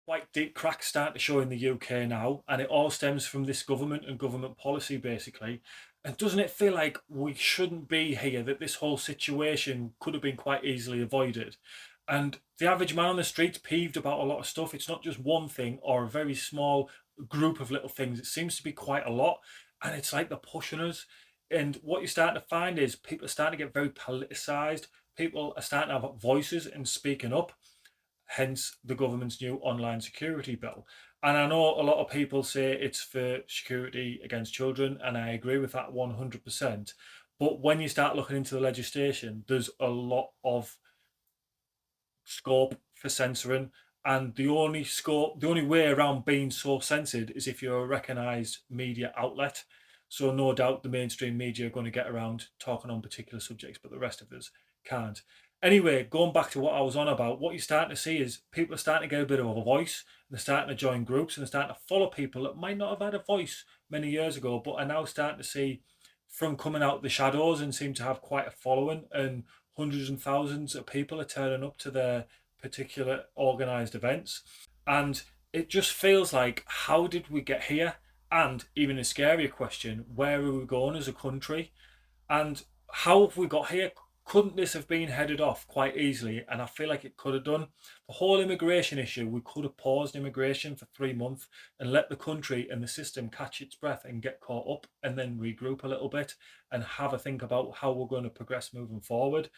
quite deep cracks starting to show in the UK now, and it all stems from this government and government policy, basically. And doesn't it feel like we shouldn't be here, that this whole situation could have been quite easily avoided? And the average man on the street's peeved about a lot of stuff. It's not just one thing or a very small group of little things. It seems to be quite a lot. And it's like they're pushing us. And what you're starting to find is people are starting to get very politicized. People are starting to have voices and speaking up, hence the government's new online security bill. And I know a lot of people say it's for security against children, and I agree with that 100%. But when you start looking into the legislation, there's a lot of scope for censoring. And the only way around being so censored is if you're a recognised media outlet. So no doubt the mainstream media are going to get around talking on particular subjects, but the rest of us can't. Anyway, going back to what I was on about, what you're starting to see is people are starting to get a bit of a voice. They're starting to join groups and they're starting to follow people that might not have had a voice many years ago, but are now starting to see from coming out the shadows and seem to have quite a following, and hundreds and thousands of people are turning up to their particular organized events. And it just feels like, how did we get here? And even a scarier question, where are we going as a country? And how have we got here? Couldn't this have been headed off quite easily? And I feel like it could have done. The whole immigration issue, we could have paused immigration for 3 months and let the country and the system catch its breath and get caught up, and then regroup a little bit and have a think about how we're going to progress moving forward.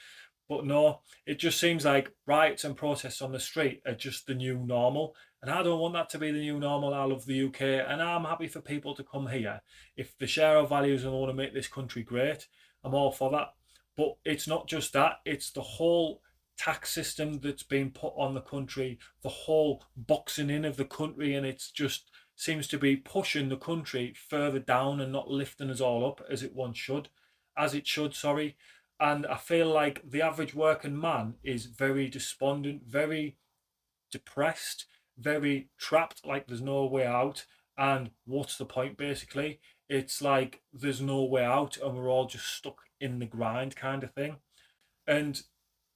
But no, it just seems like riots and protests on the street are just the new normal. And I don't want that to be the new normal. I love the UK and I'm happy for people to come here. If they share our values and want to make this country great, I'm all for that. But it's not just that, it's the whole tax system that's been put on the country, the whole boxing in of the country, and it's just seems to be pushing the country further down and not lifting us all up as it should, sorry. And I feel like the average working man is very despondent, very depressed, very trapped, like there's no way out. And what's the point, basically? It's like there's no way out, and we're all just stuck in the grind, kind of thing. And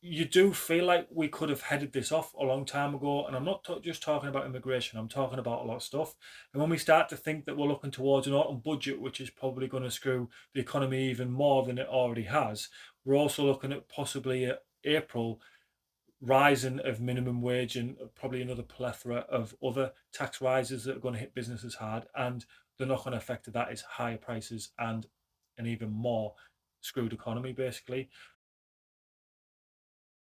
you do feel like we could have headed this off a long time ago. And I'm not just talking about immigration, I'm talking about a lot of stuff. And when we start to think that we're looking towards an autumn budget, which is probably going to screw the economy even more than it already has, we're also looking at possibly April rising of minimum wage and probably another plethora of other tax rises that are going to hit businesses hard. And the knock-on effect of that is higher prices and an even more screwed economy, basically.